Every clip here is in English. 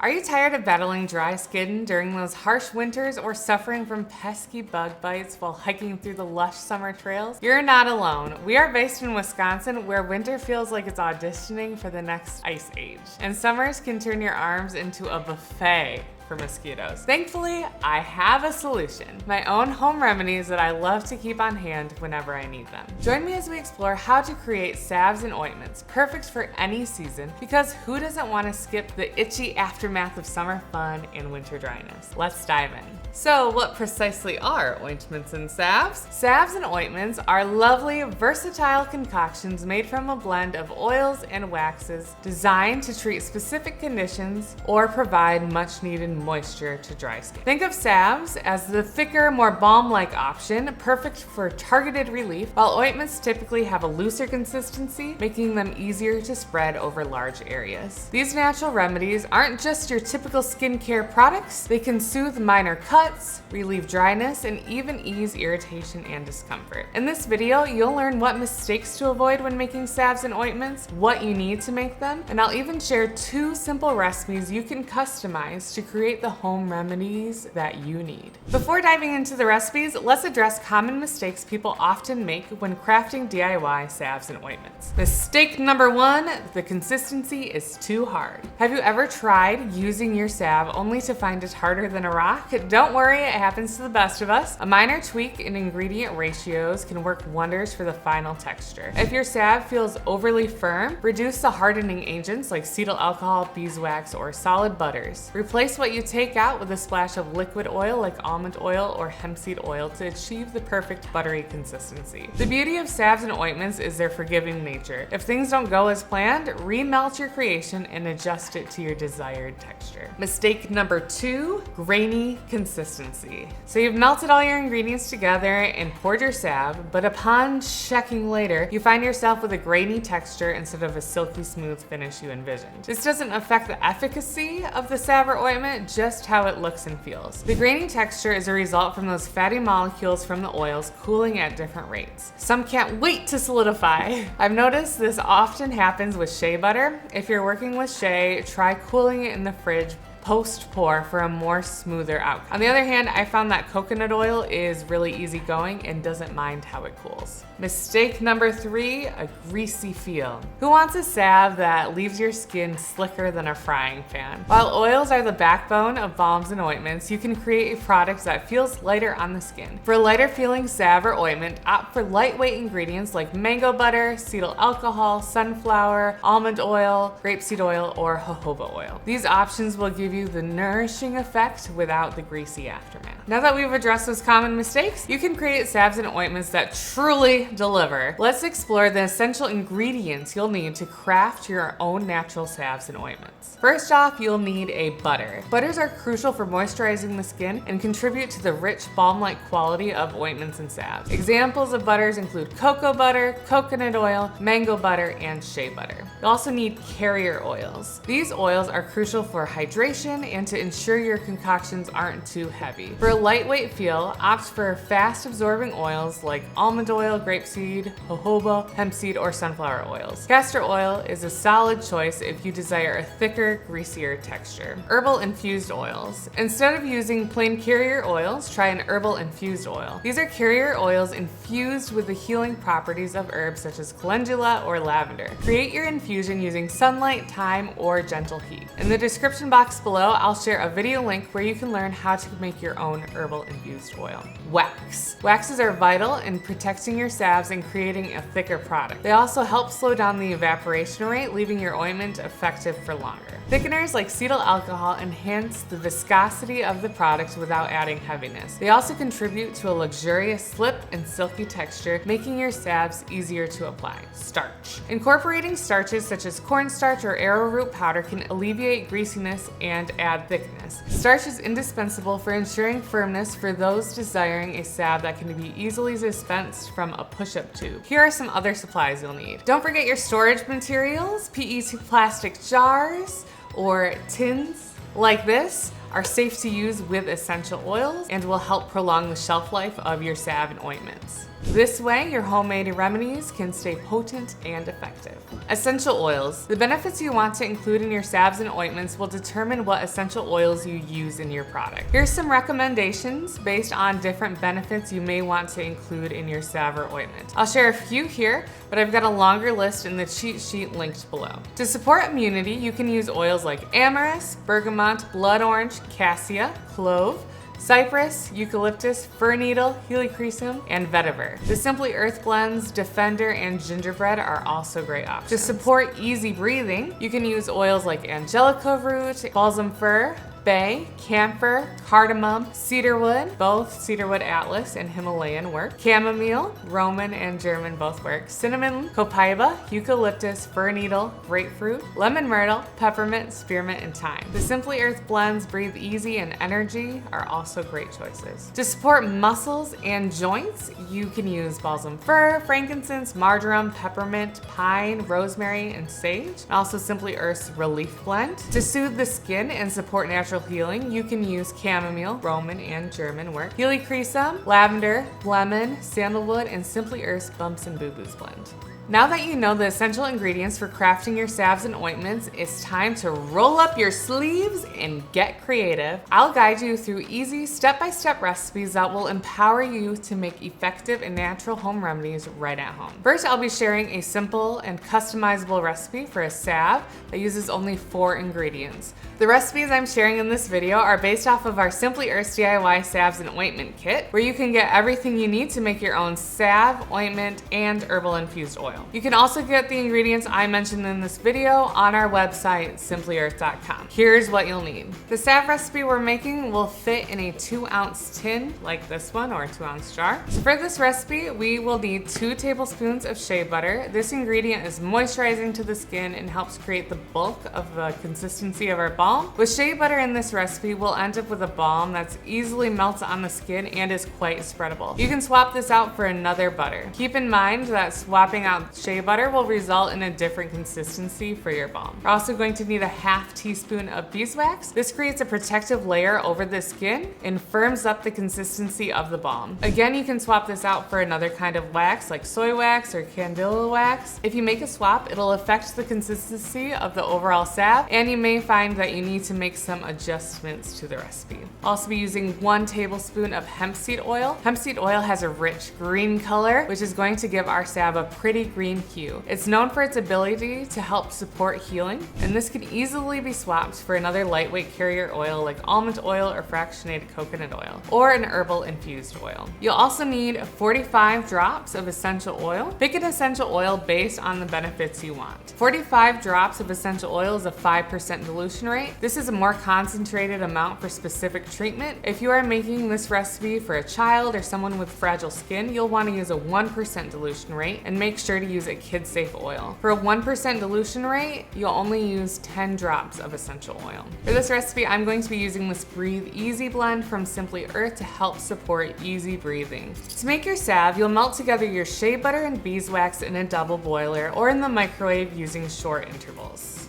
Are you tired of battling dry skin during those harsh winters or suffering from pesky bug bites while hiking through the lush summer trails? You're not alone. We are based in Wisconsin, where winter feels like it's auditioning for the next ice age, and summers can turn your arms into a buffet for mosquitoes. Thankfully, I have a solution. My own home remedies that I love to keep on hand whenever I need them. Join me as we explore how to create salves and ointments perfect for any season, because who doesn't want to skip the itchy aftermath of summer fun and winter dryness? Let's dive in. So what precisely are ointments and salves? Salves and ointments are lovely, versatile concoctions made from a blend of oils and waxes designed to treat specific conditions or provide much needed moisture to dry skin. Think of salves as the thicker, more balm-like option, perfect for targeted relief, while ointments typically have a looser consistency, making them easier to spread over large areas. These natural remedies aren't just your typical skincare products. They can soothe minor cuts, relieve dryness, and even ease irritation and discomfort. In this video, you'll learn what mistakes to avoid when making salves and ointments, what you need to make them, and I'll even share 2 simple recipes you can customize to create the home remedies that you need. Before diving into the recipes, let's address common mistakes people often make when crafting DIY salves and ointments. Mistake number 1, the consistency is too hard. Have you ever tried using your salve only to find it harder than a rock? Don't worry, it happens to the best of us. A minor tweak in ingredient ratios can work wonders for the final texture. If your salve feels overly firm, reduce the hardening agents like cetyl alcohol, beeswax, or solid butters. Replace what you take out with a splash of liquid oil like almond oil or hemp seed oil to achieve the perfect buttery consistency. The beauty of salves and ointments is their forgiving nature. If things don't go as planned, remelt your creation and adjust it to your desired texture. Mistake number 2, grainy consistency. So you've melted all your ingredients together and poured your salve, but upon checking later, you find yourself with a grainy texture instead of a silky smooth finish you envisioned. This doesn't affect the efficacy of the salve or ointment, just how it looks and feels. The grainy texture is a result from those fatty molecules from the oils cooling at different rates. Some can't wait to solidify. I've noticed this often happens with shea butter. If you're working with shea, try cooling it in the fridge post-pour for a more smoother outcome. On the other hand, I found that coconut oil is really easygoing and doesn't mind how it cools. Mistake number 3, a greasy feel. Who wants a salve that leaves your skin slicker than a frying pan? While oils are the backbone of balms and ointments, you can create a product that feels lighter on the skin. For a lighter feeling salve or ointment, opt for lightweight ingredients like mango butter, cetyl alcohol, sunflower, almond oil, grapeseed oil, or jojoba oil. These options will give you the nourishing effect without the greasy aftermath. Now that we've addressed those common mistakes, you can create salves and ointments that truly deliver. Let's explore the essential ingredients you'll need to craft your own natural salves and ointments. First off, you'll need a butter. Butters are crucial for moisturizing the skin and contribute to the rich balm-like quality of ointments and salves. Examples of butters include cocoa butter, coconut oil, mango butter, and shea butter. You'll also need carrier oils. These oils are crucial for hydration and to ensure your concoctions aren't too heavy. For a lightweight feel, opt for fast-absorbing oils like almond oil, grapeseed, jojoba, hemp seed, or sunflower oils. Castor oil is a solid choice if you desire a thicker, greasier texture. Herbal infused oils. Instead of using plain carrier oils, try an herbal infused oil. These are carrier oils infused with the healing properties of herbs such as calendula or lavender. Create your infusion using sunlight, thyme, or gentle heat. In the description box below, I'll share a video link where you can learn how to make your own herbal infused oil. Wax. Waxes are vital in protecting your salves and creating a thicker product. They also help slow down the evaporation rate, leaving your ointment effective for longer. Thickeners like cetyl alcohol enhance the viscosity of the product without adding heaviness. They also contribute to a luxurious slip and silky texture, making your salves easier to apply. Starch. Incorporating starches such as cornstarch or arrowroot powder can alleviate greasiness and add thickness. Starch is indispensable for ensuring firmness for those desiring a salve that can be easily dispensed from a push-up tube. Here are some other supplies you'll need. Don't forget your storage materials. PET plastic jars or tins like this are safe to use with essential oils and will help prolong the shelf life of your salve and ointments. This way, your homemade remedies can stay potent and effective. Essential oils. The benefits you want to include in your salves and ointments will determine what essential oils you use in your product. Here's some recommendations based on different benefits you may want to include in your salve or ointment. I'll share a few here, but I've got a longer list in the cheat sheet linked below. To support immunity, you can use oils like amyris, bergamot, blood orange, cassia, clove, cypress, eucalyptus, fir needle, helichrysum, and vetiver. The Simply Earth blends, Defender, and gingerbread are also great options. To support easy breathing, you can use oils like angelica root, balsam fir, bay, camphor, cardamom, cedarwood, both cedarwood atlas and Himalayan work, chamomile, Roman and German both work, cinnamon, copaiba, eucalyptus, fir needle, grapefruit, lemon myrtle, peppermint, spearmint, and thyme. The Simply Earth blends Breathe Easy and Energy are also great choices. To support muscles and joints, you can use balsam fir, frankincense, marjoram, peppermint, pine, rosemary, and sage, and also Simply Earth's Relief Blend. To soothe the skin and support natural healing, you can use chamomile, Roman and German work, helichrysum, lavender, lemon, sandalwood, and Simply Earth's Bumps and Boo Boos blend. Now that you know the essential ingredients for crafting your salves and ointments, it's time to roll up your sleeves and get creative. I'll guide you through easy step-by-step recipes that will empower you to make effective and natural home remedies right at home. First, I'll be sharing a simple and customizable recipe for a salve that uses only 4 ingredients. The recipes I'm sharing in this video are based off of our Simply Earth DIY Salves and Ointment Kit, where you can get everything you need to make your own salve, ointment, and herbal infused oil. You can also get the ingredients I mentioned in this video on our website, simplyearth.com. Here's what you'll need. The salve recipe we're making will fit in a 2-ounce tin like this one, or a 2-ounce jar. So for this recipe, we will need 2 tablespoons of shea butter. This ingredient is moisturizing to the skin and helps create the bulk of the consistency of our balm. With shea butter in this recipe, we'll end up with a balm that's easily melts on the skin and is quite spreadable. You can swap this out for another butter. Keep in mind that swapping out shea butter will result in a different consistency for your balm. We're also going to need a 1/2 teaspoon of beeswax. This creates a protective layer over the skin and firms up the consistency of the balm. Again, you can swap this out for another kind of wax like soy wax or candela wax. If you make a swap, it'll affect the consistency of the overall salve, and you may find that you need to make some adjustments to the recipe. I'll also be using 1 tablespoon of hemp seed oil. Hemp seed oil has a rich green color, which is going to give our salve a pretty green hue. It's known for its ability to help support healing, and this can easily be swapped for another lightweight carrier oil like almond oil or fractionated coconut oil, or an herbal infused oil. You'll also need 45 drops of essential oil. Pick an essential oil based on the benefits you want. 45 drops of essential oil is a 5% dilution rate. This is a more concentrated amount for specific treatment. If you are making this recipe for a child or someone with fragile skin, you'll want to use a 1% dilution rate, and make sure to use a kid-safe oil. For a 1% dilution rate, you'll only use 10 drops of essential oil. For this recipe, I'm going to be using this Breathe Easy blend from Simply Earth to help support easy breathing. To make your salve, you'll melt together your shea butter and beeswax in a double boiler or in the microwave using short intervals.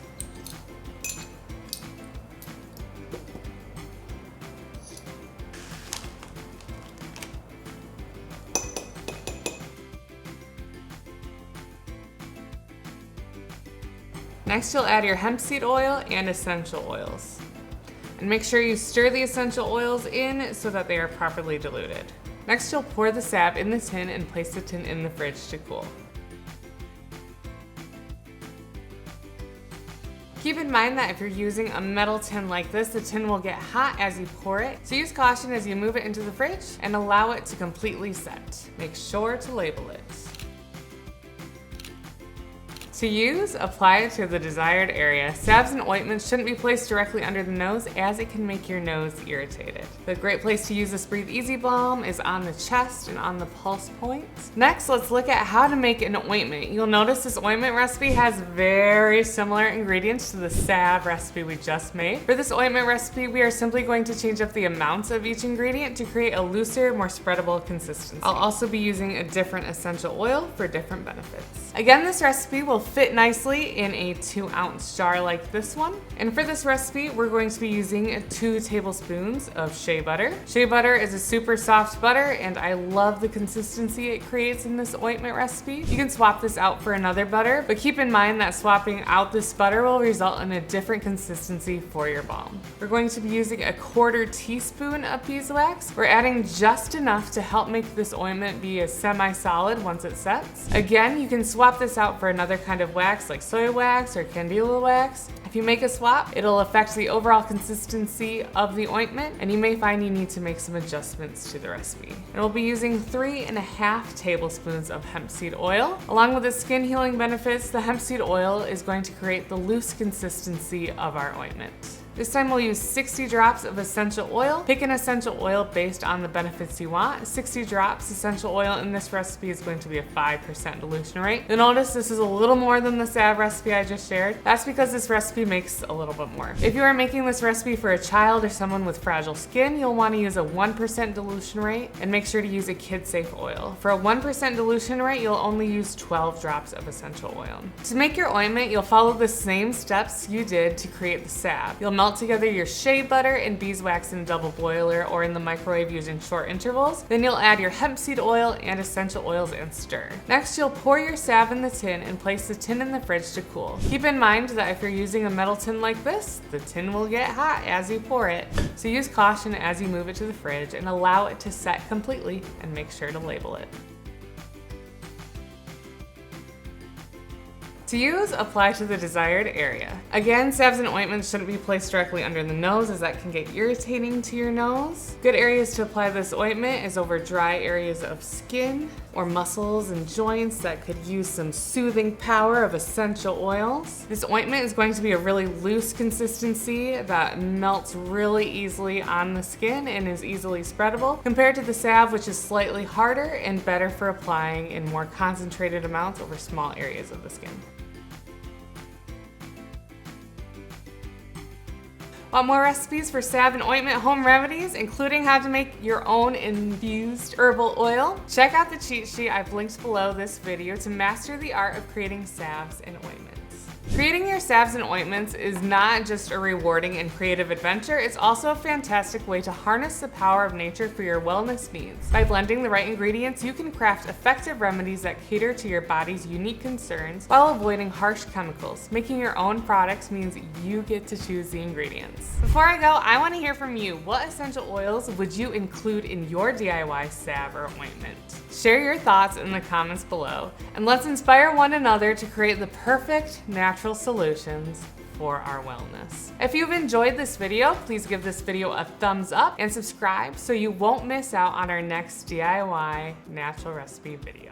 Next, you'll add your hemp seed oil and essential oils. And make sure you stir the essential oils in so that they are properly diluted. Next, you'll pour the salve in the tin and place the tin in the fridge to cool. Keep in mind that if you're using a metal tin like this, the tin will get hot as you pour it, so use caution as you move it into the fridge and allow it to completely set. Make sure to label it. To use, apply it to the desired area. Salves and ointments shouldn't be placed directly under the nose, as it can make your nose irritated. The great place to use this Breathe Easy balm is on the chest and on the pulse points. Next, let's look at how to make an ointment. You'll notice this ointment recipe has very similar ingredients to the salve recipe we just made. For this ointment recipe, we are simply going to change up the amounts of each ingredient to create a looser, more spreadable consistency. I'll also be using a different essential oil for different benefits. Again, this recipe will fit nicely in a 2-ounce jar like this one. And for this recipe, we're going to be using 2 tablespoons of shea butter. Shea butter is a super soft butter, and I love the consistency it creates in this ointment recipe. You can swap this out for another butter, but keep in mind that swapping out this butter will result in a different consistency for your balm. We're going to be using a 1/4 teaspoon of beeswax. We're adding just enough to help make this ointment be a semi-solid once it sets. Again, you can swap this out for another kind of wax like soy wax or candela wax. If you make a swap, it'll affect the overall consistency of the ointment, and you may find you need to make some adjustments to the recipe. And we'll be using 3.5 tablespoons of hemp seed oil. Along with the skin healing benefits, the hemp seed oil is going to create the loose consistency of our ointment. This time we'll use 60 drops of essential oil. Pick an essential oil based on the benefits you want. 60 drops essential oil in this recipe is going to be a 5% dilution rate. You'll notice this is a little more than the salve recipe I just shared. That's because this recipe makes a little bit more. If you are making this recipe for a child or someone with fragile skin, you'll want to use a 1% dilution rate, and make sure to use a kid-safe oil. For a 1% dilution rate, you'll only use 12 drops of essential oil. To make your ointment, you'll follow the same steps you did to create the salve. You'll melt together your shea butter and beeswax in a double boiler or in the microwave using short intervals. Then you'll add your hemp seed oil and essential oils and stir. Next, you'll pour your salve in the tin and place the tin in the fridge to cool. Keep in mind that if you're using a metal tin like this, the tin will get hot as you pour it. So use caution as you move it to the fridge and allow it to set completely, and make sure to label it. To use, apply to the desired area. Again, salves and ointments shouldn't be placed directly under the nose, as that can get irritating to your nose. Good areas to apply this ointment is over dry areas of skin or muscles and joints that could use some soothing power of essential oils. This ointment is going to be a really loose consistency that melts really easily on the skin and is easily spreadable, compared to the salve, which is slightly harder and better for applying in more concentrated amounts over small areas of the skin. Want more recipes for salve and ointment home remedies, including how to make your own infused herbal oil? Check out the cheat sheet I've linked below this video to master the art of creating salves and ointments. Creating your salves and ointments is not just a rewarding and creative adventure, it's also a fantastic way to harness the power of nature for your wellness needs. By blending the right ingredients, you can craft effective remedies that cater to your body's unique concerns while avoiding harsh chemicals. Making your own products means you get to choose the ingredients. Before I go, I want to hear from you. What essential oils would you include in your DIY salve or ointment? Share your thoughts in the comments below, and let's inspire one another to create the perfect natural solutions for our wellness. If you've enjoyed this video, please give this video a thumbs up and subscribe so you won't miss out on our next DIY natural recipe video.